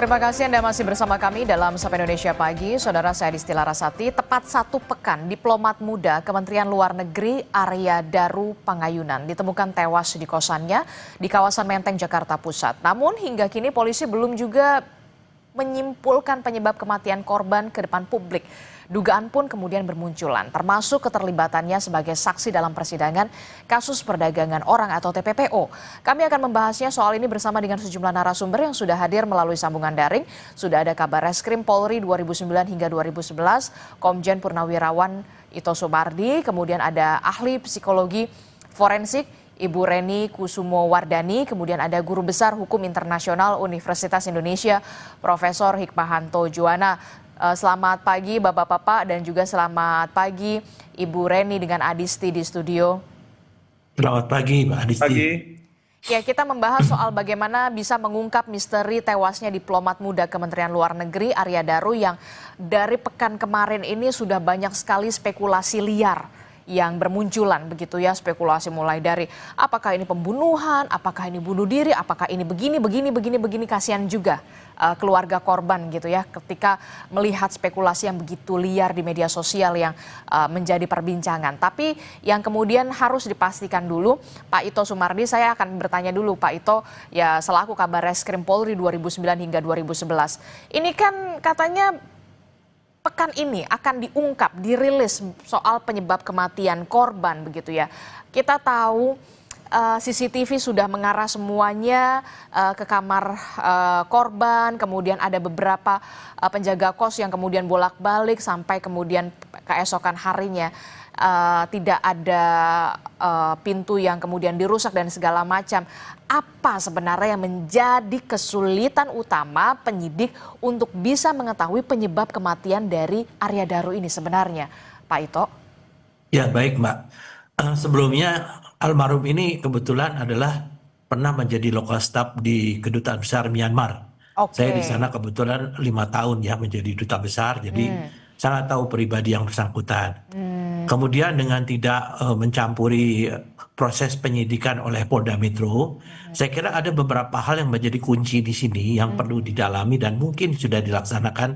Terima kasih Anda masih bersama kami dalam Sapa Indonesia Pagi. Saudara, saya Disti Larasati. Tepat 1 pekan, diplomat muda Kementerian Luar Negeri Arya Daru Pangayunan ditemukan tewas di kosannya di kawasan Menteng, Jakarta Pusat. Namun hingga kini polisi belum juga menyimpulkan penyebab kematian korban ke depan publik. Dugaan pun kemudian bermunculan, termasuk keterlibatannya sebagai saksi dalam persidangan kasus perdagangan orang atau TPPO. Kami akan membahasnya soal ini bersama dengan sejumlah narasumber yang sudah hadir melalui sambungan daring. Sudah ada Kabar Reskrim Polri 2009 hingga 2011, Komjen Purnawirawan Ito Sumardi, kemudian ada ahli psikologi forensik Ibu Reni Kusumo Wardani, kemudian ada Guru Besar Hukum Internasional Universitas Indonesia, Profesor Hikmahanto Juwana. Selamat pagi Bapak-Bapak dan juga selamat pagi Ibu Reni dengan Adisti di studio. Selamat pagi Mbak Adisti. Pagi. Ya, kita membahas soal bagaimana bisa mengungkap misteri tewasnya diplomat muda Kementerian Luar Negeri Arya Daru yang dari pekan kemarin ini sudah banyak sekali spekulasi liar yang bermunculan begitu ya, spekulasi mulai dari apakah ini pembunuhan, apakah ini bunuh diri, apakah ini begini, kasihan juga keluarga korban gitu ya ketika melihat spekulasi yang begitu liar di media sosial yang menjadi perbincangan. Tapi yang kemudian harus dipastikan dulu, Pak Ito Sumardi, saya akan bertanya dulu Pak Ito ya selaku Kabar Reskrim Polri 2009 hingga 2011. Ini kan katanya pekan ini akan diungkap, dirilis soal penyebab kematian korban begitu ya. Kita tahu CCTV sudah mengarah semuanya ke kamar korban, kemudian ada beberapa penjaga kos yang kemudian bolak-balik sampai kemudian keesokan harinya tidak ada pintu yang kemudian dirusak dan segala macam. Apa sebenarnya yang menjadi kesulitan utama penyidik untuk bisa mengetahui penyebab kematian dari Arya Daru ini sebenarnya, Pak Ito? Ya baik Mbak, sebelumnya almarhum ini kebetulan adalah pernah menjadi lokal staf di Kedutaan Besar Myanmar. Saya di sana kebetulan 5 tahun ya menjadi duta besar, jadi sangat tahu pribadi yang bersangkutan. Kemudian dengan tidak mencampuri proses penyidikan oleh Polda Metro, saya kira ada beberapa hal yang menjadi kunci di sini yang perlu didalami dan mungkin sudah dilaksanakan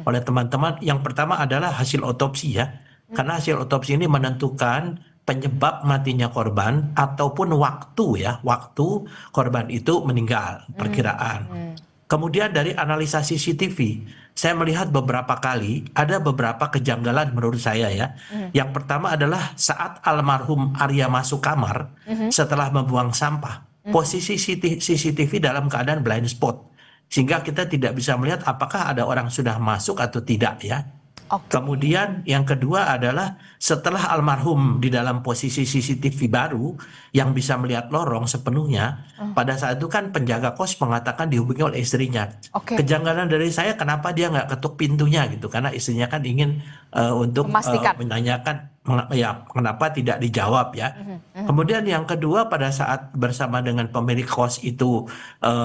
oleh teman-teman. Yang pertama adalah hasil otopsi ya, karena hasil otopsi ini menentukan penyebab matinya korban ataupun waktu korban itu meninggal, perkiraan. Kemudian dari analisa CCTV, saya melihat beberapa kali ada beberapa kejanggalan menurut saya ya. Yang pertama adalah saat almarhum Arya masuk kamar setelah membuang sampah, posisi CCTV dalam keadaan blind spot, sehingga kita tidak bisa melihat apakah ada orang sudah masuk atau tidak ya. Kemudian yang kedua adalah setelah almarhum di dalam posisi CCTV baru yang bisa melihat lorong sepenuhnya, pada saat itu kan penjaga kos mengatakan dihubungi oleh istrinya. Kejanggalan dari saya kenapa dia nggak ketuk pintunya gitu, karena istrinya kan ingin untuk menanyakan ya kenapa tidak dijawab ya. Kemudian yang kedua pada saat bersama dengan pemilik kos itu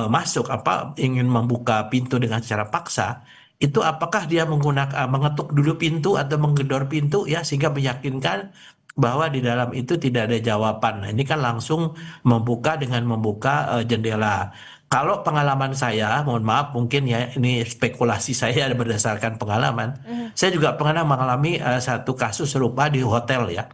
masuk ingin membuka pintu dengan secara paksa, itu apakah dia mengetuk dulu pintu atau menggedor pintu ya sehingga meyakinkan bahwa di dalam itu tidak ada jawaban. Nah, ini kan langsung membuka jendela. Kalau pengalaman saya, mohon maaf mungkin ya ini spekulasi saya berdasarkan pengalaman. Saya juga pernah mengalami satu kasus serupa di hotel ya.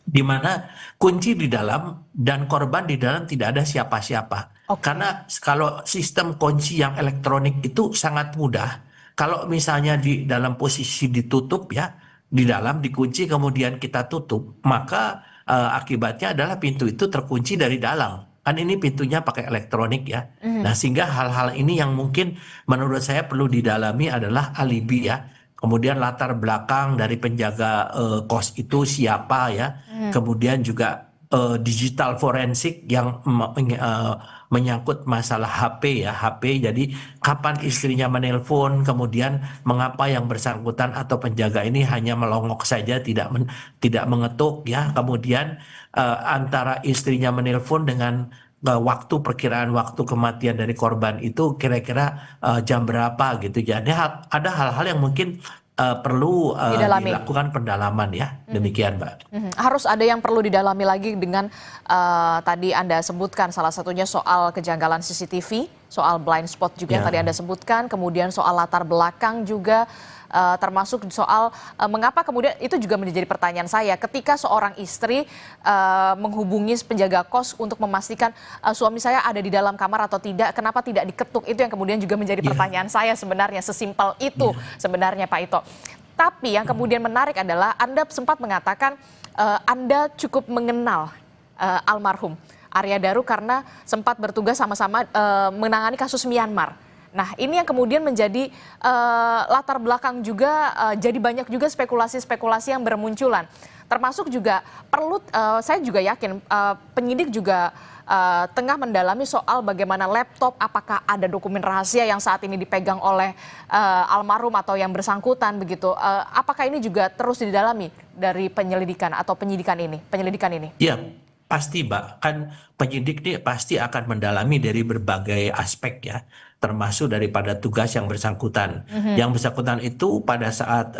Di mana kunci di dalam dan korban di dalam tidak ada siapa-siapa. Karena kalau sistem kunci yang elektronik itu sangat mudah. Kalau misalnya di dalam posisi ditutup ya, di dalam dikunci kemudian kita tutup, maka akibatnya adalah pintu itu terkunci dari dalam. Kan ini pintunya pakai elektronik ya. Nah sehingga hal-hal ini yang mungkin menurut saya perlu didalami adalah alibi ya. Kemudian latar belakang dari penjaga kos itu siapa ya. Kemudian juga digital forensik yang menyangkut masalah HP ya, HP. Jadi kapan istrinya menelpon, kemudian mengapa yang bersangkutan atau penjaga ini hanya melongok saja tidak mengetuk ya. Kemudian antara istrinya menelpon dengan perkiraan waktu kematian dari korban itu kira-kira jam berapa gitu. Jadi ada hal-hal yang mungkin perlu Didalami. dilakukan pendalaman ya. Demikian, Mbak. Harus ada yang perlu didalami lagi dengan tadi Anda sebutkan salah satunya soal kejanggalan CCTV, soal blind spot juga yang tadi Anda sebutkan, kemudian soal latar belakang juga. Termasuk soal mengapa kemudian itu juga menjadi pertanyaan saya ketika seorang istri menghubungi penjaga kos untuk memastikan suami saya ada di dalam kamar atau tidak, kenapa tidak diketuk, itu yang kemudian juga menjadi pertanyaan saya sebenarnya, sesimpel itu sebenarnya Pak Ito. Tapi yang kemudian menarik adalah Anda sempat mengatakan Anda cukup mengenal almarhum Arya Daru karena sempat bertugas sama-sama menangani kasus Myanmar. Nah, ini yang kemudian menjadi latar belakang juga, jadi banyak juga spekulasi-spekulasi yang bermunculan. Termasuk juga perlu, saya juga yakin penyidik juga tengah mendalami soal bagaimana laptop, apakah ada dokumen rahasia yang saat ini dipegang oleh almarhum atau yang bersangkutan begitu. Apakah ini juga terus didalami dari penyelidikan atau penyelidikan ini? Iya, pasti Mbak, kan penyidik ini pasti akan mendalami dari berbagai aspek ya, termasuk daripada tugas yang bersangkutan. Yang bersangkutan itu pada saat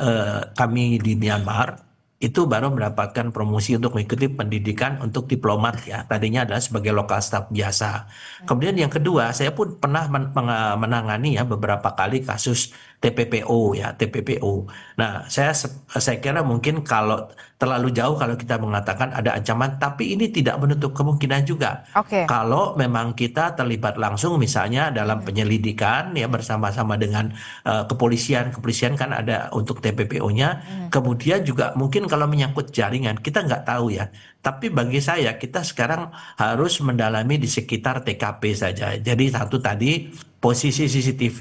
kami di Myanmar, itu baru mendapatkan promosi untuk mengikuti pendidikan untuk diplomat ya. Tadinya adalah sebagai lokal staf biasa. Kemudian yang kedua, saya pun pernah menangani ya beberapa kali kasus TPPO ya, TPPO. Nah, saya kira mungkin kalau terlalu jauh kalau kita mengatakan ada ancaman, tapi ini tidak menutup kemungkinan juga. Oke. Kalau memang kita terlibat langsung misalnya dalam penyelidikan ya bersama-sama dengan kepolisian kan ada untuk TPPO-nya. Kemudian juga mungkin kalau menyangkut jaringan kita nggak tahu ya. Tapi bagi saya kita sekarang harus mendalami di sekitar TKP saja. Jadi satu tadi posisi CCTV.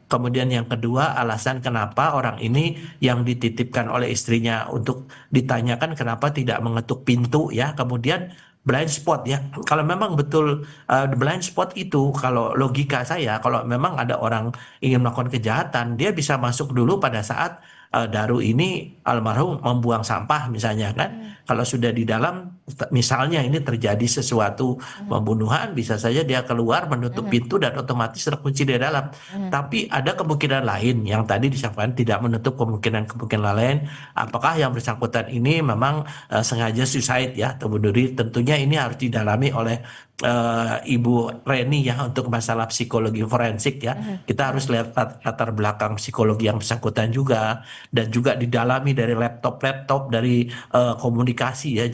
Kemudian yang kedua alasan kenapa orang ini yang dititipkan oleh istrinya untuk ditanyakan kenapa tidak mengetuk pintu ya. Kemudian blind spot ya. Kalau memang betul blind spot itu kalau logika saya kalau memang ada orang ingin melakukan kejahatan dia bisa masuk dulu pada saat Daru ini almarhum membuang sampah misalnya kan. Kalau sudah di dalam misalnya ini terjadi sesuatu pembunuhan bisa saja dia keluar menutup pintu dan otomatis terkunci di dalam. Tapi ada kemungkinan lain yang tadi disampaikan tidak menutup kemungkinan lain. Apakah yang bersangkutan ini memang sengaja suicide ya atau bunuh diri? Tentunya ini harus didalami oleh Ibu Reni ya untuk masalah psikologi forensik ya. Kita harus lihat latar belakang psikologi yang bersangkutan juga dan juga didalami dari laptop dari komunikasi ya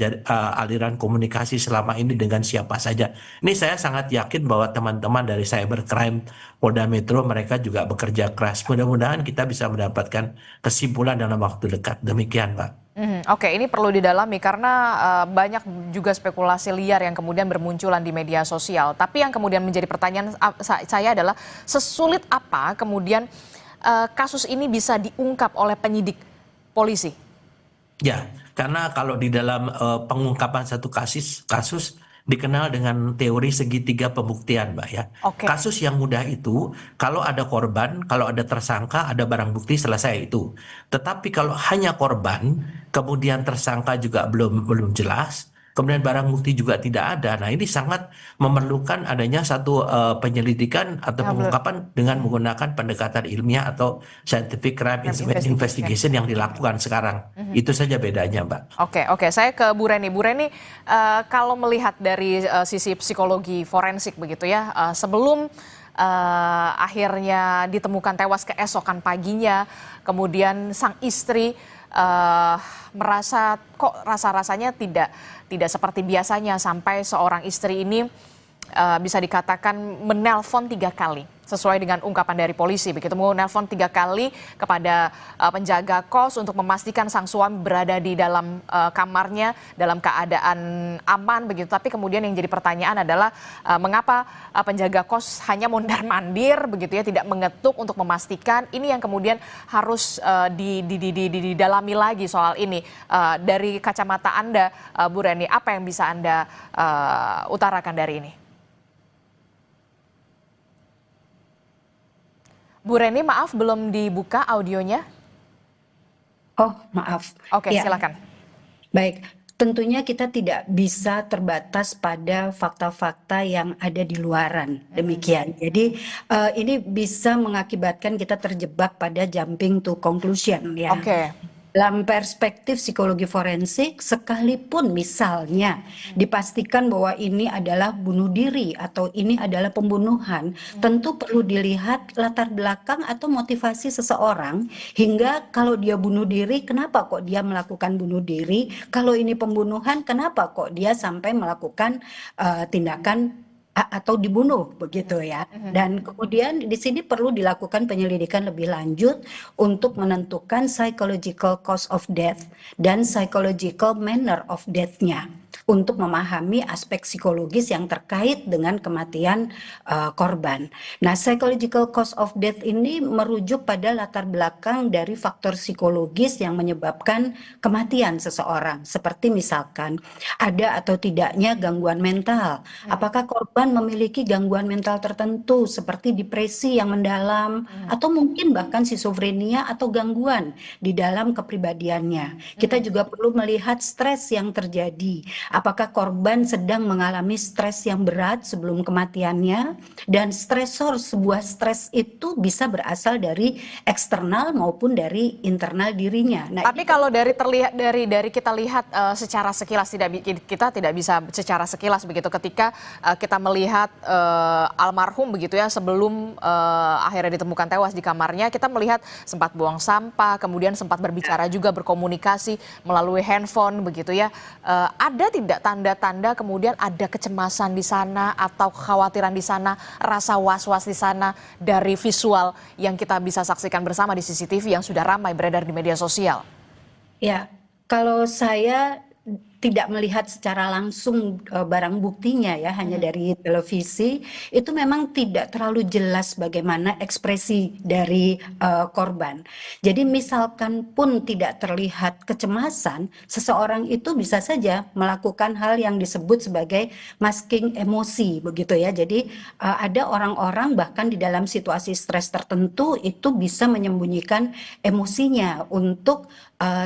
aliran komunikasi selama ini dengan siapa saja. Ini saya sangat yakin bahwa teman-teman dari Cybercrime Polda Metro mereka juga bekerja keras. Mudah-mudahan kita bisa mendapatkan kesimpulan dalam waktu dekat. Demikian, Pak. Oke, ini perlu didalami karena banyak juga spekulasi liar yang kemudian bermunculan di media sosial. Tapi yang kemudian menjadi pertanyaan saya adalah sesulit apa kemudian kasus ini bisa diungkap oleh penyidik polisi? Ya, karena kalau di dalam pengungkapan satu kasus dikenal dengan teori segitiga pembuktian, Mbak ya. Oke. Kasus yang mudah itu kalau ada korban, kalau ada tersangka, ada barang bukti selesai itu. Tetapi kalau hanya korban, kemudian tersangka juga belum jelas, kemudian barang bukti juga tidak ada. Nah, ini sangat memerlukan adanya satu penyelidikan atau pengungkapan dengan menggunakan pendekatan ilmiah atau scientific crime investigation yang dilakukan sekarang. Itu saja bedanya, Mbak. Oke, saya ke Bu Reni. Bu Reni, kalau melihat dari sisi psikologi forensik begitu ya, sebelum akhirnya ditemukan tewas keesokan paginya, kemudian sang istri merasa kok rasa-rasanya tidak seperti biasanya sampai seorang istri ini bisa dikatakan menelpon 3 kali sesuai dengan ungkapan dari polisi begitu, menelpon 3 kali kepada penjaga kos untuk memastikan sang suami berada di dalam kamarnya dalam keadaan aman begitu. Tapi kemudian yang jadi pertanyaan adalah mengapa penjaga kos hanya mondar-mandir begitu ya, tidak mengetuk untuk memastikan. Ini yang kemudian harus didalami lagi soal ini. Dari kacamata Anda, Bu Reni, apa yang bisa Anda utarakan dari ini? Bu Reni, maaf belum dibuka audionya. Oh, maaf. Oke, Ya, silakan. baik. tentunya kita tidak bisa terbatas pada fakta-fakta yang ada di luaran, demikian. Jadi ini bisa mengakibatkan kita terjebak pada jumping to conclusion ya. Oke. Dalam perspektif psikologi forensik, sekalipun misalnya dipastikan bahwa ini adalah bunuh diri atau ini adalah pembunuhan, tentu perlu dilihat latar belakang atau motivasi seseorang, hingga kalau dia bunuh diri, kenapa kok dia melakukan bunuh diri? Kalau ini pembunuhan, kenapa kok dia sampai melakukan tindakan atau dibunuh begitu ya. Dan kemudian di sini perlu dilakukan penyelidikan lebih lanjut untuk menentukan psychological cause of death dan psychological manner of death-nya, untuk memahami aspek psikologis yang terkait dengan kematian korban. Nah, psychological cause of death ini merujuk pada latar belakang dari faktor psikologis yang menyebabkan kematian seseorang, seperti misalkan ada atau tidaknya gangguan mental. Apakah korban memiliki gangguan mental tertentu seperti depresi yang mendalam, atau mungkin bahkan skizofrenia atau gangguan di dalam kepribadiannya. Kita juga perlu melihat stres yang terjadi. Apakah korban sedang mengalami stres yang berat sebelum kematiannya, dan stresor sebuah stres itu bisa berasal dari eksternal maupun dari internal dirinya. Nah, tapi kalau dari kita lihat secara sekilas, kita tidak bisa secara sekilas begitu ketika kita melihat almarhum begitu ya, sebelum akhirnya ditemukan tewas di kamarnya, kita melihat sempat buang sampah, kemudian sempat berbicara juga, berkomunikasi melalui handphone begitu ya. Ada tidak tanda-tanda kemudian ada kecemasan di sana atau kekhawatiran di sana, rasa was-was di sana dari visual yang kita bisa saksikan bersama di CCTV yang sudah ramai beredar di media sosial? Ya, kalau saya tidak melihat secara langsung barang buktinya ya, hanya dari televisi, itu memang tidak terlalu jelas bagaimana ekspresi dari korban. Jadi misalkan pun tidak terlihat kecemasan, seseorang itu bisa saja melakukan hal yang disebut sebagai masking emosi begitu ya. Jadi ada orang-orang bahkan di dalam situasi stres tertentu itu bisa menyembunyikan emosinya untuk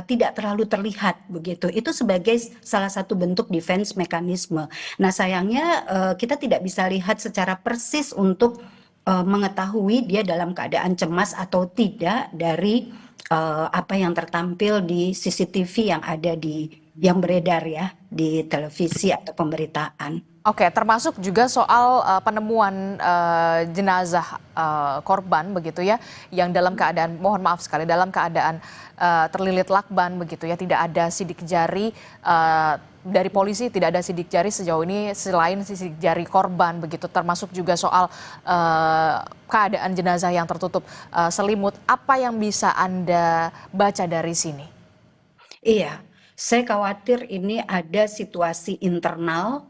tidak terlalu terlihat begitu. Itu sebagai salah satu bentuk defense mekanisme. Nah, sayangnya kita tidak bisa lihat secara persis untuk mengetahui dia dalam keadaan cemas atau tidak dari apa yang tertampil di CCTV yang beredar ya di televisi atau pemberitaan. Oke, termasuk juga soal penemuan jenazah korban begitu ya, yang dalam keadaan, mohon maaf sekali, dalam keadaan terlilit lakban begitu ya, tidak ada sidik jari dari polisi, tidak ada sidik jari sejauh ini selain sidik jari korban begitu, termasuk juga soal keadaan jenazah yang tertutup selimut. Apa yang bisa Anda baca dari sini? Iya, saya khawatir ini ada situasi internal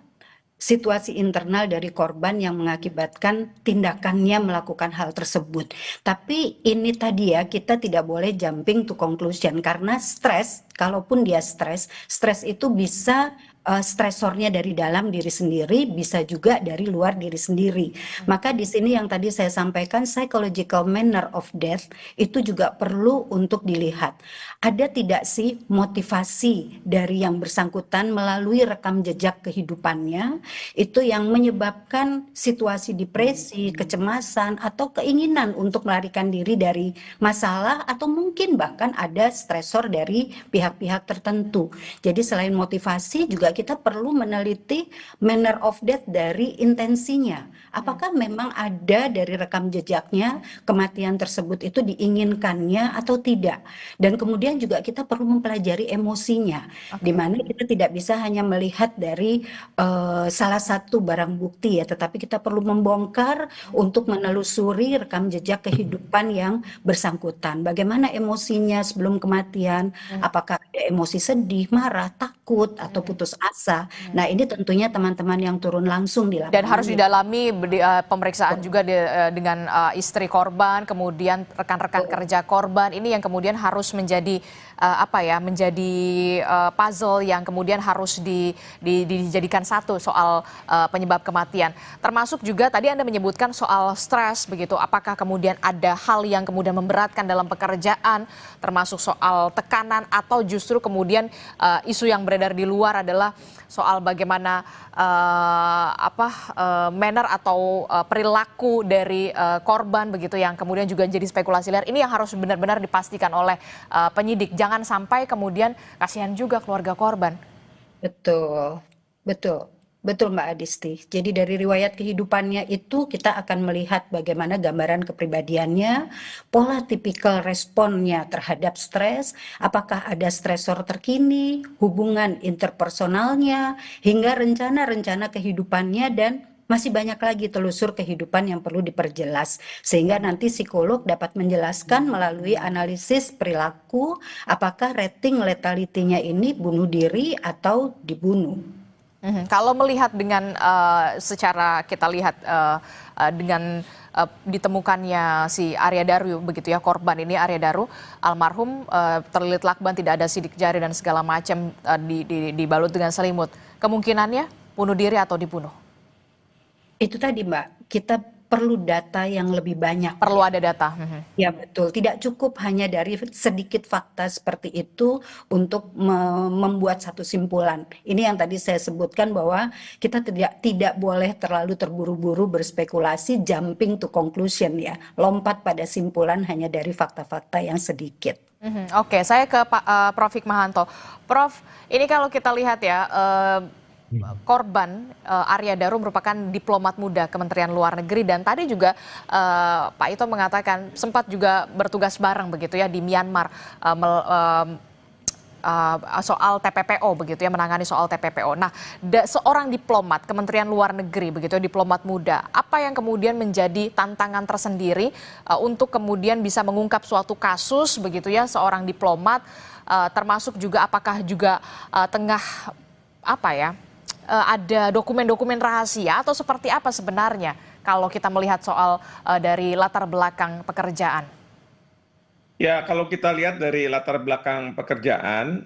dari korban yang mengakibatkan tindakannya melakukan hal tersebut. Tapi ini tadi ya, kita tidak boleh jumping to conclusion, karena stres, kalaupun dia stres itu bisa stresornya dari dalam diri sendiri, bisa juga dari luar diri sendiri. Maka di sini yang tadi saya sampaikan, psychological manner of death itu juga perlu untuk dilihat. Ada tidak sih motivasi dari yang bersangkutan melalui rekam jejak kehidupannya itu yang menyebabkan situasi depresi, kecemasan, atau keinginan untuk melarikan diri dari masalah, atau mungkin bahkan ada stresor dari pihak-pihak tertentu. Jadi selain motivasi juga kita perlu meneliti manner of death dari intensinya. Apakah memang ada dari rekam jejaknya kematian tersebut itu diinginkannya atau tidak. Dan kemudian juga kita perlu mempelajari emosinya, di mana kita tidak bisa hanya melihat dari salah satu barang bukti ya, tetapi kita perlu membongkar untuk menelusuri rekam jejak kehidupan yang bersangkutan. Bagaimana emosinya sebelum kematian, apakah ada emosi sedih, marah, takut, atau putus asa. Nah, ini tentunya teman-teman yang turun langsung di Dan harus lapangan didalami pemeriksaan juga dengan istri korban, kemudian rekan-rekan kerja korban. Ini yang kemudian harus menjadi menjadi puzzle yang kemudian harus dijadikan satu soal penyebab kematian. Termasuk juga tadi Anda menyebutkan soal stres begitu. Apakah kemudian ada hal yang kemudian memberatkan dalam pekerjaan, termasuk soal tekanan atau justru kemudian isu yang beredar di luar adalah soal bagaimana manner atau perilaku dari korban begitu yang kemudian juga jadi spekulasi liar. Ini yang harus benar-benar dipastikan oleh penyidik. Jangan sampai kemudian kasihan juga keluarga korban. Betul, betul, betul Mbak Adisti. Jadi dari riwayat kehidupannya itu kita akan melihat bagaimana gambaran kepribadiannya, pola tipikal responnya terhadap stres, apakah ada stresor terkini, hubungan interpersonalnya, hingga rencana-rencana kehidupannya dan masih banyak lagi telusur kehidupan yang perlu diperjelas. Sehingga nanti psikolog dapat menjelaskan melalui analisis perilaku apakah rating letality-nya ini bunuh diri atau dibunuh. Kalau melihat dengan secara kita lihat dengan ditemukannya si Arya Daru begitu ya, korban ini Arya Daru almarhum terlilit lakban, tidak ada sidik jari dan segala macam, dibalut dengan selimut. Kemungkinannya bunuh diri atau dibunuh? Itu tadi Mbak, kita perlu data yang lebih banyak. Perlu ada data. Ya betul, tidak cukup hanya dari sedikit fakta seperti itu untuk membuat satu simpulan. Ini yang tadi saya sebutkan bahwa kita tidak boleh terlalu terburu-buru berspekulasi, jumping to conclusion ya, lompat pada simpulan hanya dari fakta-fakta yang sedikit. Oke, saya ke Pak Prof Hikmahanto. Prof, ini kalau kita lihat ya, korban Arya Daru merupakan diplomat muda Kementerian Luar Negeri dan tadi juga Pak Ito mengatakan sempat juga bertugas bareng begitu ya di Myanmar soal TPPO begitu ya, menangani soal TPPO. Nah, seorang diplomat Kementerian Luar Negeri begitu, diplomat muda, apa yang kemudian menjadi tantangan tersendiri untuk kemudian bisa mengungkap suatu kasus begitu ya, seorang diplomat, termasuk juga apakah juga tengah ada dokumen-dokumen rahasia atau seperti apa sebenarnya kalau kita melihat soal dari latar belakang pekerjaan? Ya, kalau kita lihat dari latar belakang pekerjaan,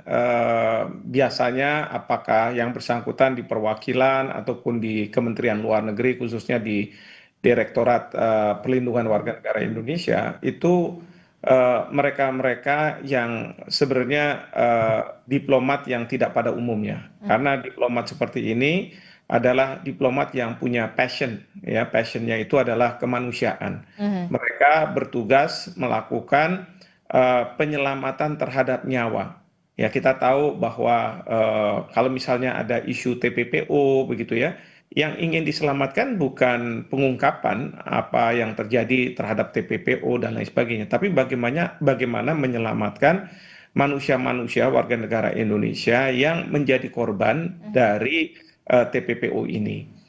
biasanya apakah yang bersangkutan di perwakilan ataupun di Kementerian Luar Negeri, khususnya di Direktorat Perlindungan Warga Negara Indonesia, itu mereka-mereka yang sebenarnya diplomat yang tidak pada umumnya. Karena diplomat seperti ini adalah diplomat yang punya passion, ya, passionnya itu adalah kemanusiaan. Mereka bertugas melakukan penyelamatan terhadap nyawa. Ya, kita tahu bahwa kalau misalnya ada isu TPPO begitu ya, yang ingin diselamatkan bukan pengungkapan apa yang terjadi terhadap TPPO dan lain sebagainya, tapi bagaimana menyelamatkan manusia-manusia warga negara Indonesia yang menjadi korban dari TPPO ini.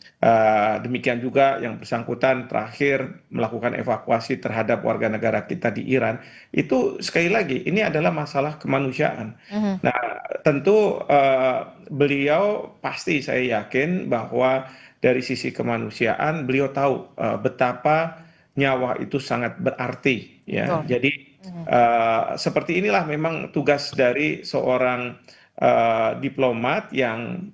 Demikian juga yang bersangkutan terakhir melakukan evakuasi terhadap warga negara kita di Iran. Itu sekali lagi ini adalah masalah kemanusiaan. Nah, tentu beliau pasti saya yakin bahwa dari sisi kemanusiaan beliau tahu betapa nyawa itu sangat berarti ya. Jadi seperti inilah memang tugas dari seorang diplomat yang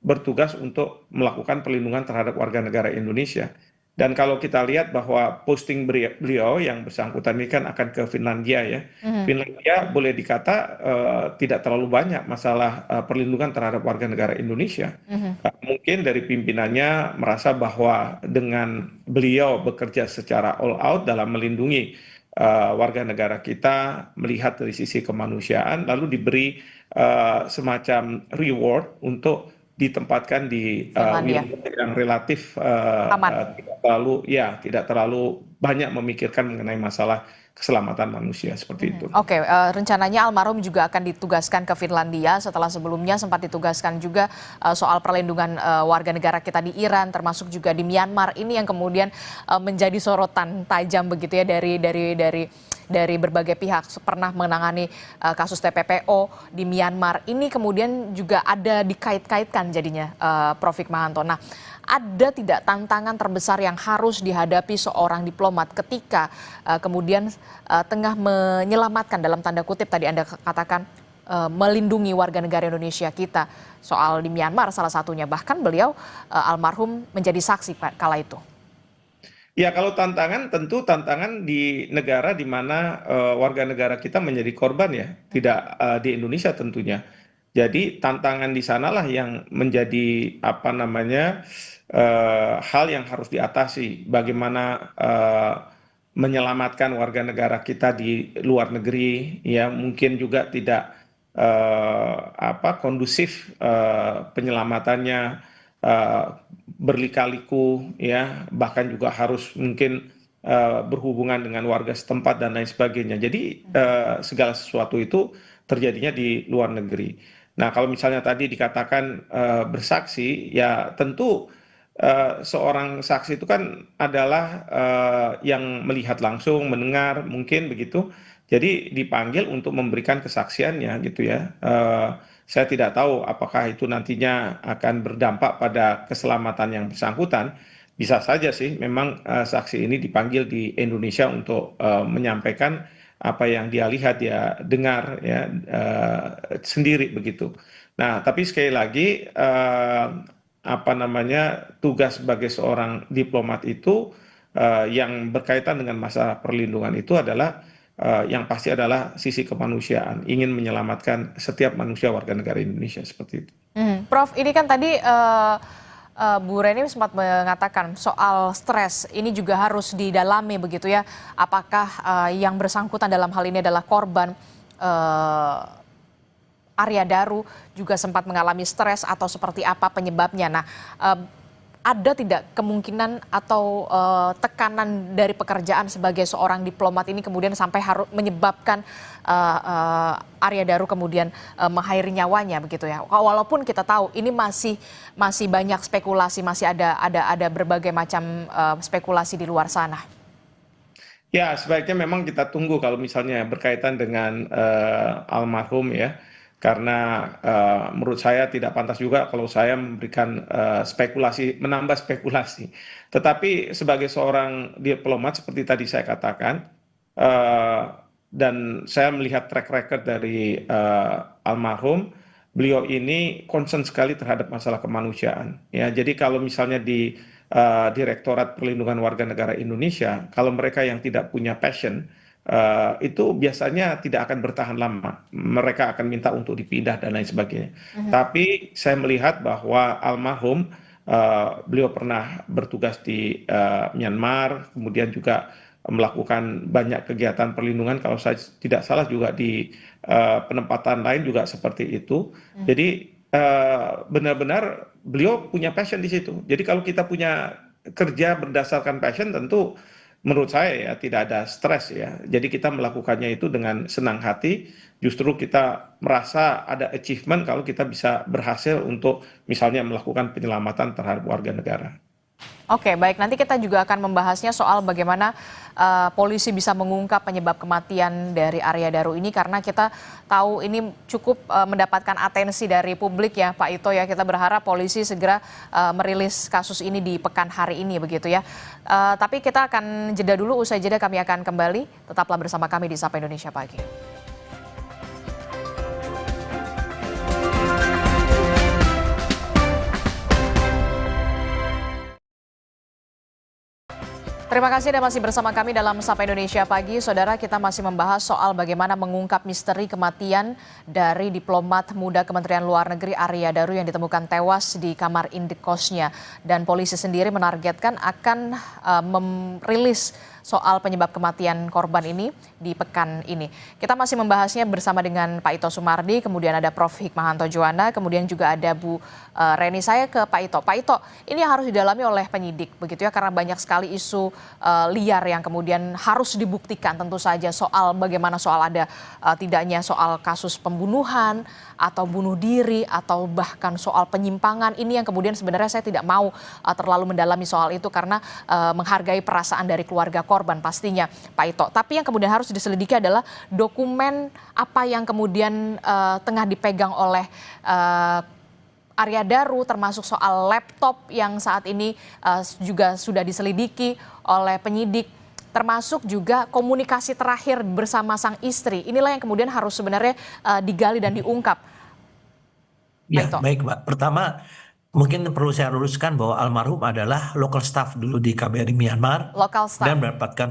bertugas untuk melakukan perlindungan terhadap warga negara Indonesia. Dan kalau kita lihat bahwa posting beliau yang bersangkutan ini kan akan ke Finlandia ya. Finlandia boleh dikata tidak terlalu banyak masalah perlindungan terhadap warga negara Indonesia. Mungkin dari pimpinannya merasa bahwa dengan beliau bekerja secara all out dalam melindungi warga negara kita, melihat dari sisi kemanusiaan, lalu diberi semacam reward untuk ditempatkan di wilayah yang relatif tidak terlalu banyak memikirkan mengenai masalah keselamatan manusia seperti itu. Oke, rencananya almarhum juga akan ditugaskan ke Finlandia setelah sebelumnya sempat ditugaskan juga soal perlindungan warga negara kita di Iran, termasuk juga di Myanmar. Ini yang kemudian menjadi sorotan tajam begitu ya dari dari berbagai pihak pernah menangani kasus TPPO di Myanmar. Ini kemudian juga ada dikait-kaitkan jadinya, Prof. Hikmahanto. Nah, ada tidak tantangan terbesar yang harus dihadapi seorang diplomat ketika kemudian tengah menyelamatkan dalam tanda kutip tadi Anda katakan melindungi warga negara Indonesia kita soal di Myanmar salah satunya, bahkan beliau almarhum menjadi saksi kala itu. Ya, kalau tantangan tentu tantangan di negara di mana warga negara kita menjadi korban ya, tidak di Indonesia tentunya. Jadi tantangan di sanalah yang menjadi apa namanya hal yang harus diatasi. Bagaimana menyelamatkan warga negara kita di luar negeri, ya mungkin juga tidak kondusif penyelamatannya, berlika-liku, ya bahkan juga harus mungkin berhubungan dengan warga setempat dan lain sebagainya. Jadi segala sesuatu itu terjadinya di luar negeri. Nah, kalau misalnya tadi dikatakan bersaksi, ya tentu seorang saksi itu kan adalah yang melihat langsung, mendengar, mungkin begitu. Jadi dipanggil untuk memberikan kesaksiannya, gitu ya. Saya tidak tahu apakah itu nantinya akan berdampak pada keselamatan yang bersangkutan. Bisa saja sih, memang saksi ini dipanggil di Indonesia untuk menyampaikan apa yang dia lihat, dia dengar, ya sendiri begitu. Nah, tapi sekali lagi tugas sebagai seorang diplomat itu yang berkaitan dengan masalah perlindungan itu adalah yang pasti adalah sisi kemanusiaan, ingin menyelamatkan setiap manusia warga negara Indonesia seperti itu. Prof, ini kan tadi Bu Reni sempat mengatakan soal stres ini juga harus didalami begitu ya. Apakah yang bersangkutan dalam hal ini adalah korban Arya Daru juga sempat mengalami stres atau seperti apa penyebabnya. Nah, ada tidak kemungkinan atau tekanan dari pekerjaan sebagai seorang diplomat ini kemudian sampai harus menyebabkan Arya Daru kemudian mengakhiri nyawanya begitu ya? Walaupun kita tahu ini masih banyak spekulasi, masih ada berbagai macam spekulasi di luar sana. Ya, sebaiknya memang kita tunggu kalau misalnya berkaitan dengan almarhum ya. Karena menurut saya tidak pantas juga kalau saya memberikan spekulasi, menambah spekulasi. Tetapi sebagai seorang diplomat seperti tadi saya katakan, dan saya melihat track record dari almarhum, beliau ini concern sekali terhadap masalah kemanusiaan. Ya, jadi kalau misalnya di Direktorat Perlindungan Warga Negara Indonesia, kalau mereka yang tidak punya passion, itu biasanya tidak akan bertahan lama. Mereka akan minta untuk dipindah dan lain sebagainya. Tapi saya melihat bahwa almarhum beliau pernah bertugas di Myanmar, kemudian juga melakukan banyak kegiatan perlindungan. Kalau saya tidak salah juga di penempatan lain juga seperti itu. Jadi benar-benar beliau punya passion di situ. Jadi kalau kita punya kerja berdasarkan passion, tentu menurut saya ya tidak ada stres ya. Jadi kita melakukannya itu dengan senang hati. Justru kita merasa ada achievement kalau kita bisa berhasil untuk misalnya melakukan penyelamatan terhadap warga negara. Oke, baik. Nanti kita juga akan membahasnya soal bagaimana polisi bisa mengungkap penyebab kematian dari Arya Daru ini, karena kita tahu ini cukup mendapatkan atensi dari publik ya, Pak Ito ya. Kita berharap polisi segera merilis kasus ini di pekan hari ini begitu ya. Tapi kita akan jeda dulu, usai jeda kami akan kembali. Tetaplah bersama kami di Sapa Indonesia Pagi. Terima kasih Anda masih bersama kami dalam Sapa Indonesia Pagi. Saudara, kita masih membahas soal bagaimana mengungkap misteri kematian dari diplomat muda Kementerian Luar Negeri Arya Daru yang ditemukan tewas di kamar indekosnya. Dan polisi sendiri menargetkan akan merilis soal penyebab kematian korban ini di pekan ini. Kita masih membahasnya bersama dengan Pak Ito Sumardi, kemudian ada Prof. Hikmahanto Juwana, kemudian juga ada Bu Reni. Saya ke Pak Ito. Pak Ito, ini harus didalami oleh penyidik begitu ya, karena banyak sekali isu liar yang kemudian harus dibuktikan tentu saja soal bagaimana soal ada tidaknya soal kasus pembunuhan atau bunuh diri atau bahkan soal penyimpangan. Ini yang kemudian sebenarnya saya tidak mau terlalu mendalami soal itu karena menghargai perasaan dari keluarga korban pastinya, Pak Ito. Tapi yang kemudian harus diselidiki adalah dokumen apa yang kemudian tengah dipegang oleh Arya Daru, termasuk soal laptop yang saat ini juga sudah diselidiki oleh penyidik, termasuk juga komunikasi terakhir bersama sang istri. Inilah yang kemudian harus sebenarnya digali dan diungkap. Ya, Ito. baik, Mbak. Pertama, mungkin perlu saya luruskan bahwa almarhum adalah local staff dulu di KBRI Myanmar Lokal dan staff.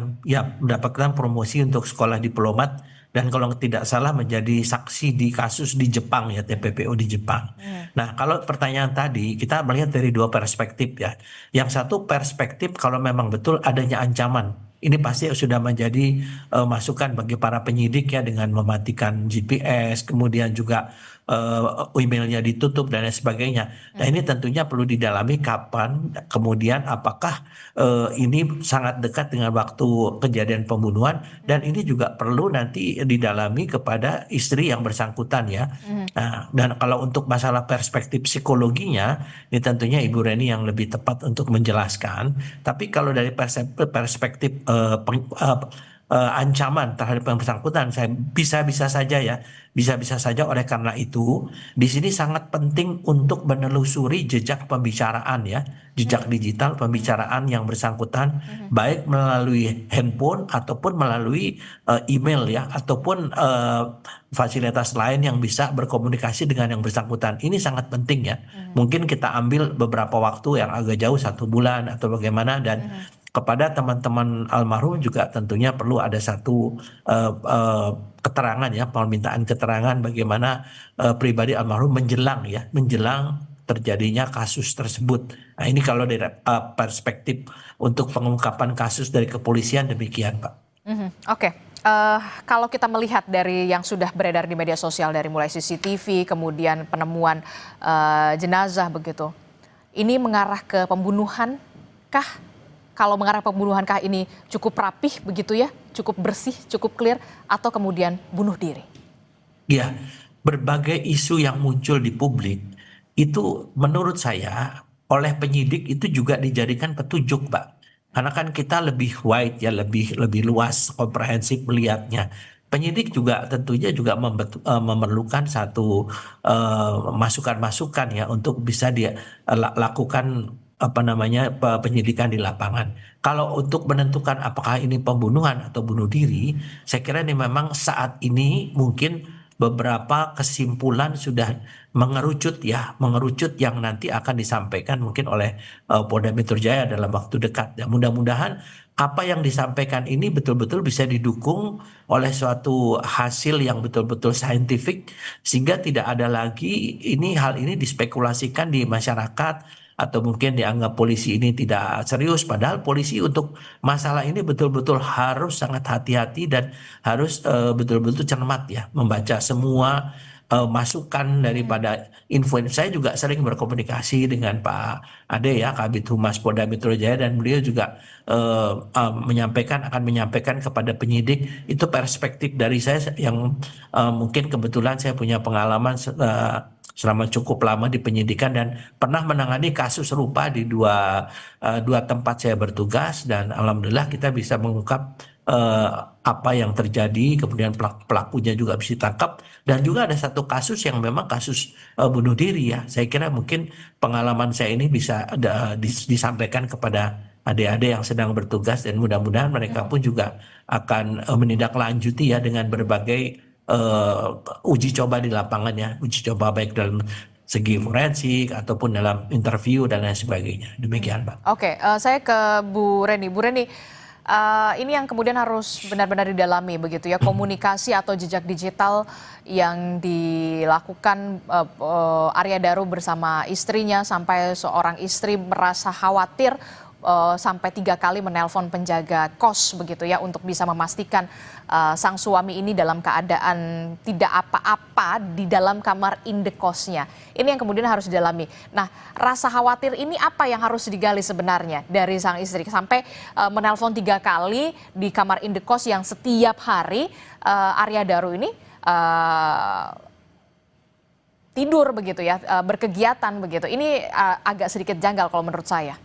mendapatkan promosi untuk sekolah diplomat dan kalau tidak salah menjadi saksi di kasus di Jepang ya, TPPO di Jepang. Nah, kalau pertanyaan tadi kita melihat dari dua perspektif ya. Yang satu perspektif kalau memang betul adanya ancaman. Ini pasti sudah menjadi masukan bagi para penyidik ya dengan mematikan GPS, kemudian juga emailnya ditutup dan lain sebagainya. Nah ini tentunya perlu didalami kapan, kemudian apakah ini sangat dekat dengan waktu kejadian pembunuhan dan ini juga perlu nanti didalami kepada istri yang bersangkutan ya. Nah, dan kalau untuk masalah perspektif psikologinya, ini tentunya Ibu Reni yang lebih tepat untuk menjelaskan. Tapi kalau dari perspektif ancaman terhadap yang bersangkutan, saya bisa-bisa saja ya, bisa-bisa saja. Oleh karena itu, di sini sangat penting untuk menelusuri jejak pembicaraan ya, jejak digital pembicaraan yang bersangkutan, baik melalui handphone ataupun melalui email ya, ataupun fasilitas lain yang bisa berkomunikasi dengan yang bersangkutan. Ini sangat penting ya. Mungkin kita ambil beberapa waktu yang agak jauh, 1 bulan atau bagaimana, dan kepada teman-teman almarhum juga tentunya perlu ada satu keterangan ya, permintaan keterangan bagaimana pribadi almarhum menjelang terjadinya kasus tersebut. Nah ini kalau dari perspektif untuk pengungkapan kasus dari kepolisian demikian, Pak. Oke. Kalau kita melihat dari yang sudah beredar di media sosial dari mulai CCTV, kemudian penemuan jenazah begitu, ini mengarah ke pembunuhan kah? Kalau mengarah pembunuhan kah ini cukup rapih begitu ya, cukup bersih, cukup clear, atau kemudian bunuh diri? Ya, berbagai isu yang muncul di publik itu menurut saya oleh penyidik itu juga dijadikan petunjuk, Pak. Karena kan kita lebih wide ya, lebih lebih luas, komprehensif melihatnya. Penyidik juga tentunya juga memerlukan satu masukan-masukan ya untuk bisa dia lakukan apa namanya penyidikan di lapangan. Kalau untuk menentukan apakah ini pembunuhan atau bunuh diri, saya kira ini memang saat ini mungkin beberapa kesimpulan sudah mengerucut yang nanti akan disampaikan mungkin oleh Polda Metro Jaya dalam waktu dekat. Ya, mudah-mudahan apa yang disampaikan ini betul-betul bisa didukung oleh suatu hasil yang betul-betul saintifik sehingga tidak ada lagi hal ini dispekulasikan di masyarakat atau mungkin dianggap polisi ini tidak serius, padahal polisi untuk masalah ini betul-betul harus sangat hati-hati dan harus betul-betul cermat ya membaca semua masukan daripada info. Saya juga sering berkomunikasi dengan Pak Ade ya, Kabid Humas Polda Metro Jaya, dan beliau juga akan menyampaikan kepada penyidik itu perspektif dari saya yang mungkin kebetulan saya punya pengalaman selama cukup lama di penyidikan dan pernah menangani kasus serupa di dua tempat saya bertugas, dan alhamdulillah kita bisa mengungkap apa yang terjadi, kemudian pelakunya juga bisa ditangkap, dan juga ada satu kasus yang memang kasus bunuh diri ya. Saya kira mungkin pengalaman saya ini bisa disampaikan kepada adik-adik yang sedang bertugas, dan mudah-mudahan mereka pun juga akan menindaklanjuti ya dengan berbagai uji coba di lapangan ya, uji coba baik dalam segi forensik ataupun dalam interview dan lain sebagainya. Demikian, Pak. Oke, saya ke Bu Reni. Bu Reni, ini yang kemudian harus benar-benar didalami begitu ya, komunikasi atau jejak digital yang dilakukan Arya Daru bersama istrinya, sampai seorang istri merasa khawatir sampai 3 kali menelpon penjaga kos begitu ya untuk bisa memastikan sang suami ini dalam keadaan tidak apa-apa di dalam kamar indekosnya. Ini yang kemudian harus didalami. Nah, rasa khawatir ini apa yang harus digali sebenarnya dari sang istri sampai menelpon 3 kali di kamar indekos yang setiap hari Arya Daru ini tidur begitu ya, berkegiatan begitu. Ini agak sedikit janggal kalau menurut saya.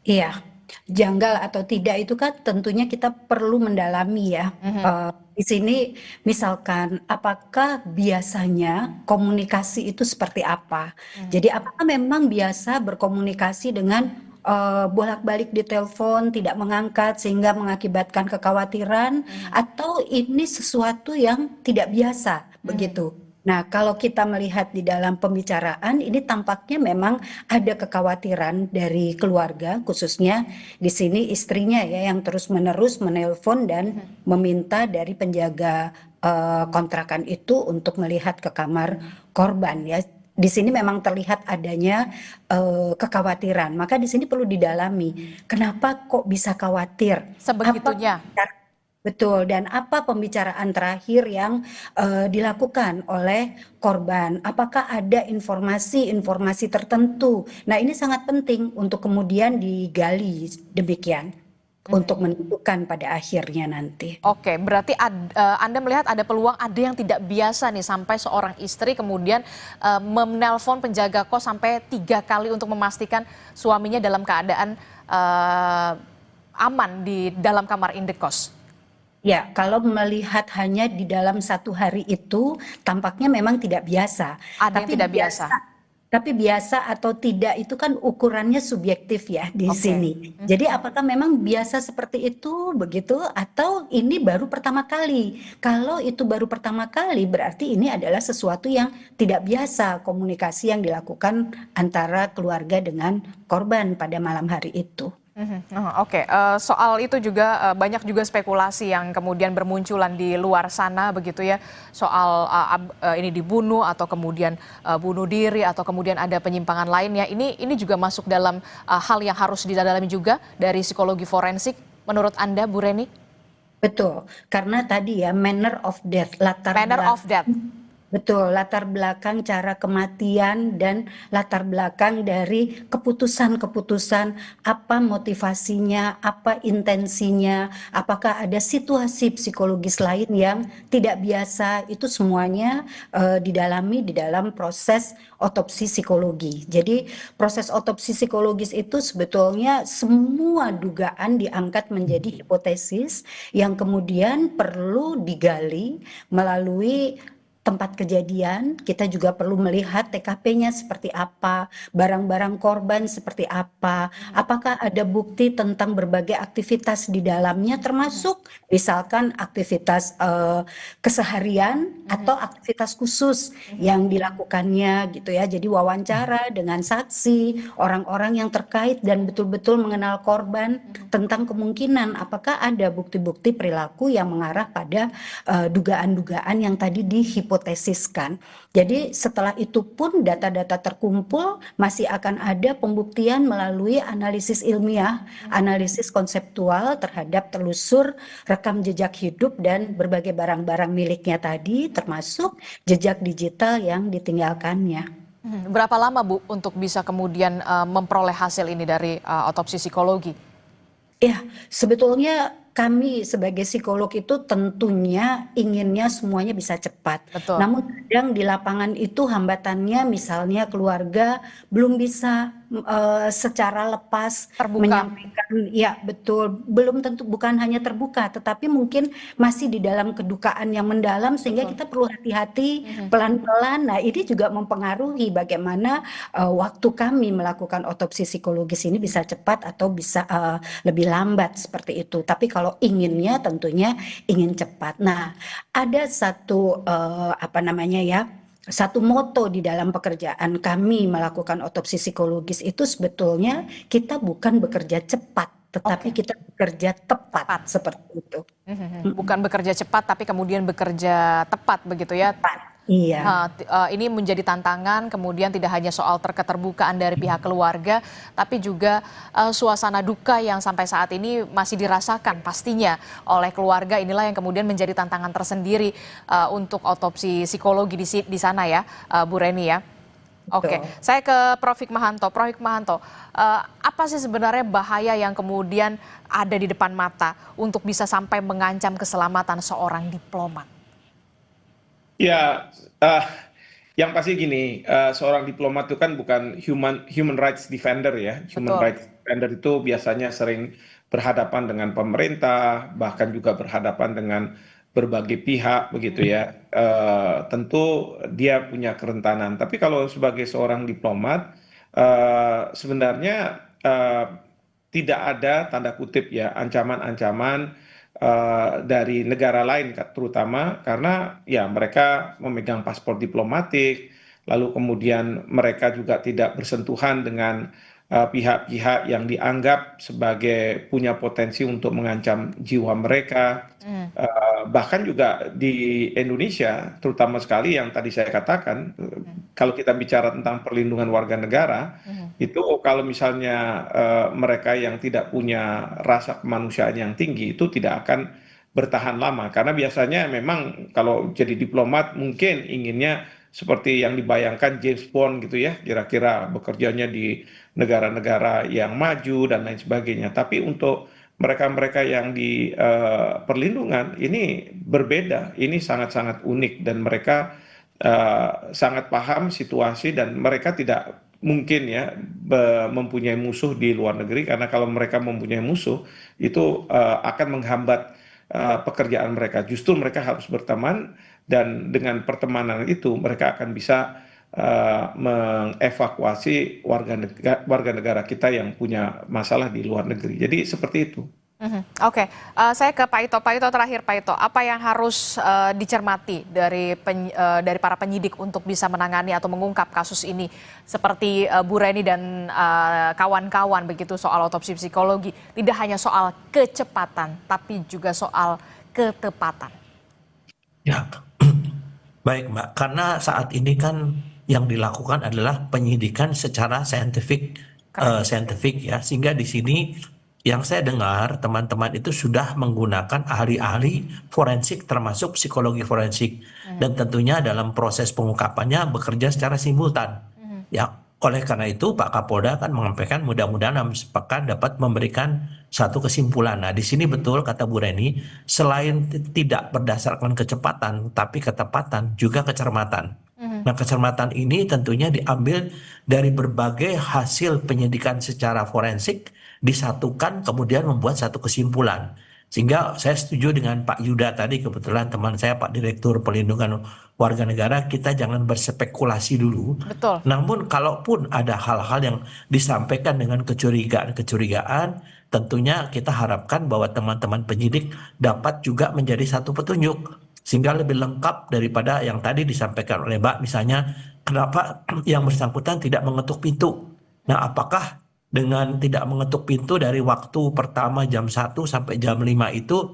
Iya, janggal atau tidak itu kan tentunya kita perlu mendalami ya. Di sini misalkan apakah biasanya komunikasi itu seperti apa? Jadi apakah memang biasa berkomunikasi dengan bolak-balik di telepon, tidak mengangkat sehingga mengakibatkan kekhawatiran, atau ini sesuatu yang tidak biasa begitu. Nah, kalau kita melihat di dalam pembicaraan, ini tampaknya memang ada kekhawatiran dari keluarga, khususnya di sini istrinya ya yang terus-menerus menelpon dan meminta dari penjaga kontrakan itu untuk melihat ke kamar korban ya. Di sini memang terlihat adanya kekhawatiran. Maka di sini perlu didalami. Kenapa kok bisa khawatir? Sebegitunya. Betul, dan apa pembicaraan terakhir yang dilakukan oleh korban? Apakah ada informasi-informasi tertentu? Nah, ini sangat penting untuk kemudian digali demikian untuk menentukan pada akhirnya nanti. Oke, berarti Anda melihat ada peluang ada yang tidak biasa nih sampai seorang istri kemudian menelpon penjaga kos sampai 3 kali untuk memastikan suaminya dalam keadaan aman di dalam kamar indekos. Ya, kalau melihat hanya di dalam 1 hari itu, tampaknya memang tidak biasa. Ada yang tidak biasa. Tapi biasa atau tidak itu kan ukurannya subjektif ya di sini. Jadi apakah memang biasa seperti itu begitu atau ini baru pertama kali? Kalau itu baru pertama kali berarti ini adalah sesuatu yang tidak biasa komunikasi yang dilakukan antara keluarga dengan korban pada malam hari itu. Oke, soal itu juga banyak juga spekulasi yang kemudian bermunculan di luar sana begitu ya, soal ini dibunuh atau kemudian bunuh diri atau kemudian ada penyimpangan lainnya. Ini juga masuk dalam hal yang harus didalami juga dari psikologi forensik menurut Anda, Bu Reni? Betul, karena tadi ya manner of death, Manner of death. Betul, latar belakang cara kematian dan latar belakang dari keputusan-keputusan, apa motivasinya, apa intensinya, apakah ada situasi psikologis lain yang tidak biasa, itu semuanya didalami di dalam proses otopsi psikologi. Jadi proses otopsi psikologis itu sebetulnya semua dugaan diangkat menjadi hipotesis yang kemudian perlu digali melalui tempat kejadian. Kita juga perlu melihat TKP-nya seperti apa, barang-barang korban seperti apa, apakah ada bukti tentang berbagai aktivitas di dalamnya termasuk misalkan aktivitas keseharian atau aktivitas khusus yang dilakukannya gitu ya. Jadi wawancara dengan saksi, orang-orang yang terkait dan betul-betul mengenal korban tentang kemungkinan apakah ada bukti-bukti perilaku yang mengarah pada dugaan-dugaan yang tadi dihipotesiskan. Jadi setelah itu pun data-data terkumpul masih akan ada pembuktian melalui analisis ilmiah, analisis konseptual terhadap telusur rekam jejak hidup dan berbagai barang-barang miliknya tadi termasuk jejak digital yang ditinggalkannya. Berapa lama Bu untuk bisa kemudian memperoleh hasil ini dari otopsi psikologi? Ya, sebetulnya kami sebagai psikolog itu tentunya inginnya semuanya bisa cepat. Betul. Namun kadang di lapangan itu hambatannya misalnya keluarga belum bisa secara lepas Terbuka. menyampaikan, ya betul, belum tentu bukan hanya terbuka, tetapi mungkin masih di dalam kedukaan yang mendalam sehingga kita perlu hati-hati pelan-pelan. Nah, ini juga mempengaruhi bagaimana waktu kami melakukan otopsi psikologis ini bisa cepat atau bisa lebih lambat seperti itu. Tapi kalau inginnya tentunya ingin cepat. Nah, ada satu satu moto di dalam pekerjaan kami melakukan otopsi psikologis itu sebetulnya kita bukan bekerja cepat, tetapi kita bekerja tepat seperti itu. Bukan bekerja cepat tapi kemudian bekerja tepat begitu ya. Iya. Ini menjadi tantangan, kemudian tidak hanya soal keterbukaan dari pihak keluarga, tapi juga suasana duka yang sampai saat ini masih dirasakan pastinya oleh keluarga. Inilah yang kemudian menjadi tantangan tersendiri untuk otopsi psikologi di sana ya, Bu Reni ya. Oke, saya ke Prof. Hikmahanto. Prof. Hikmahanto, apa sih sebenarnya bahaya yang kemudian ada di depan mata untuk bisa sampai mengancam keselamatan seorang diplomat? Ya, Yang pasti gini, seorang diplomat itu kan bukan human rights defender ya. Human Betul. rights defender itu biasanya sering berhadapan dengan pemerintah, bahkan juga berhadapan dengan berbagai pihak begitu ya. Tentu dia punya kerentanan. Tapi kalau sebagai seorang diplomat, sebenarnya tidak ada tanda kutip ya ancaman-ancaman dari negara lain terutama karena ya mereka memegang paspor diplomatik, lalu kemudian mereka juga tidak bersentuhan dengan pihak-pihak yang dianggap sebagai punya potensi untuk mengancam jiwa mereka. Hmm. Bahkan juga di Indonesia, terutama sekali yang tadi saya katakan, kalau kita bicara tentang perlindungan warga negara, Hmm. itu kalau misalnya mereka yang tidak punya rasa kemanusiaan yang tinggi itu tidak akan bertahan lama karena biasanya memang kalau jadi diplomat mungkin inginnya seperti yang dibayangkan James Bond gitu ya, kira-kira bekerjanya di negara-negara yang maju dan lain sebagainya. Tapi untuk mereka-mereka yang di perlindungan ini berbeda, ini sangat-sangat unik dan mereka sangat paham situasi dan mereka tidak mungkin ya mempunyai musuh di luar negeri karena kalau mereka mempunyai musuh itu akan menghambat pekerjaan mereka. Justru mereka harus berteman dan dengan pertemanan itu mereka akan bisa mengevakuasi warga negara kita yang punya masalah di luar negeri. Jadi seperti itu. Oke, saya ke Pak Ito. Pak Ito terakhir, Pak Ito, apa yang harus dicermati dari para penyidik untuk bisa menangani atau mengungkap kasus ini seperti Bu Reni dan kawan-kawan begitu soal otopsi psikologi, tidak hanya soal kecepatan tapi juga soal ketepatan. Ya, baik Mbak. Karena saat ini kan yang dilakukan adalah penyidikan secara saintifik ya, sehingga di sini yang saya dengar teman-teman itu sudah menggunakan ahli-ahli forensik termasuk psikologi forensik dan tentunya dalam proses pengungkapannya bekerja secara simultan. Ya, oleh karena itu Pak Kapolda kan menyampaikan mudah-mudahan dalam sepekan dapat memberikan satu kesimpulan. Nah, di sini betul kata Bu Reni, selain tidak berdasarkan kecepatan tapi ketepatan juga kecermatan. Nah, kecermatan ini tentunya diambil dari berbagai hasil penyidikan secara forensik disatukan kemudian membuat satu kesimpulan. Sehingga saya setuju dengan Pak Yuda tadi, kebetulan teman saya Pak Direktur Pelindungan Warga Negara, kita jangan berspekulasi dulu. Betul. Namun kalaupun ada hal-hal yang disampaikan dengan kecurigaan-kecurigaan, tentunya kita harapkan bahwa teman-teman penyidik dapat juga menjadi satu petunjuk sehingga lebih lengkap daripada yang tadi disampaikan oleh Mbak, misalnya kenapa yang bersangkutan tidak mengetuk pintu. Nah, apakah dengan tidak mengetuk pintu dari waktu pertama jam 1 sampai jam 5 itu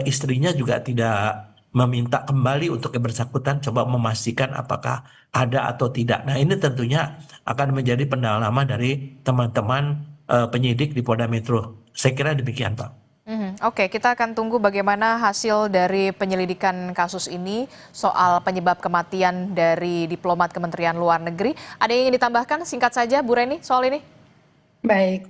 istrinya juga tidak meminta kembali untuk yang bersangkutan coba memastikan apakah ada atau tidak. Nah, ini tentunya akan menjadi pendalaman dari teman-teman penyidik di Polda Metro. Saya kira demikian, Pak. Oke, kita akan tunggu bagaimana hasil dari penyelidikan kasus ini soal penyebab kematian dari diplomat Kementerian Luar Negeri. Ada yang ingin ditambahkan singkat saja, Bu Reni, soal ini? Baik,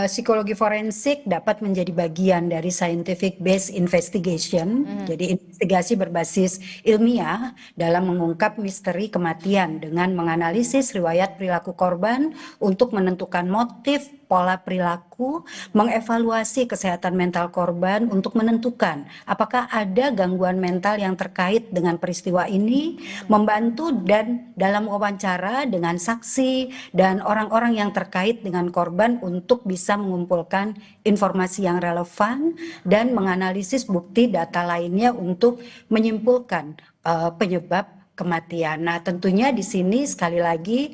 psikologi forensik dapat menjadi bagian dari scientific based investigation. Jadi investigasi berbasis ilmiah dalam mengungkap misteri kematian dengan menganalisis riwayat perilaku korban untuk menentukan motif, pola perilaku, mengevaluasi kesehatan mental korban untuk menentukan apakah ada gangguan mental yang terkait dengan peristiwa ini, membantu dan dalam wawancara dengan saksi dan orang-orang yang terkait dengan korban untuk bisa mengumpulkan informasi yang relevan dan menganalisis bukti data lainnya untuk menyimpulkan penyebab kematian. Nah, tentunya di sini sekali lagi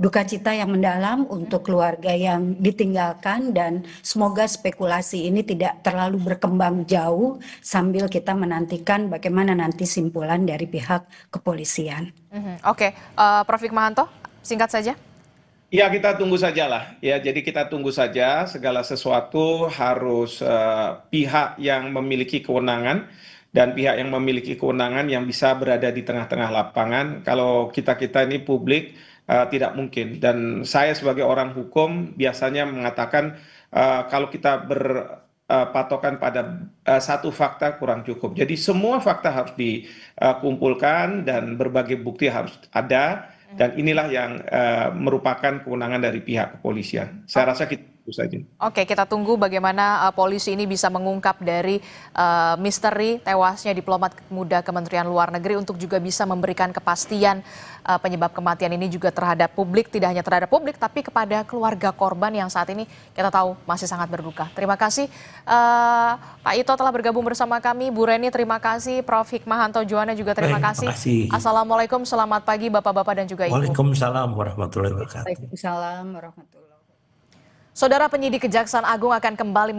duka cita yang mendalam untuk keluarga yang ditinggalkan dan semoga spekulasi ini tidak terlalu berkembang jauh sambil kita menantikan bagaimana nanti simpulan dari pihak kepolisian. Oke, Prof. Hikmahanto, singkat saja. Ya, kita tunggu sajalah. Ya, jadi kita tunggu saja. Segala sesuatu harus pihak yang memiliki kewenangan dan pihak yang memiliki kewenangan yang bisa berada di tengah-tengah lapangan. Kalau kita-kita ini publik tidak mungkin. Dan saya sebagai orang hukum biasanya mengatakan kalau kita patokan pada satu fakta kurang cukup. Jadi semua fakta harus dikumpulkan dan berbagai bukti harus ada, dan inilah yang merupakan kewenangan dari pihak kepolisian. Saya rasa kita itu saja. Oke, kita tunggu bagaimana polisi ini bisa mengungkap dari misteri tewasnya diplomat muda Kementerian Luar Negeri untuk juga bisa memberikan kepastian penyebab kematian ini juga terhadap publik, tidak hanya terhadap publik tapi kepada keluarga korban yang saat ini kita tahu masih sangat berduka. Terima kasih Pak Ito telah bergabung bersama kami, Bu Reni terima kasih, Prof. Hikmahanto Juwana juga terima kasih. Assalamualaikum, selamat pagi Bapak-Bapak dan juga Ibu. Waalaikumsalam warahmatullahi wabarakatuh. Waalaikumsalam warahmatullahi wabarakatuh. Saudara penyidik Kejaksaan Agung akan kembali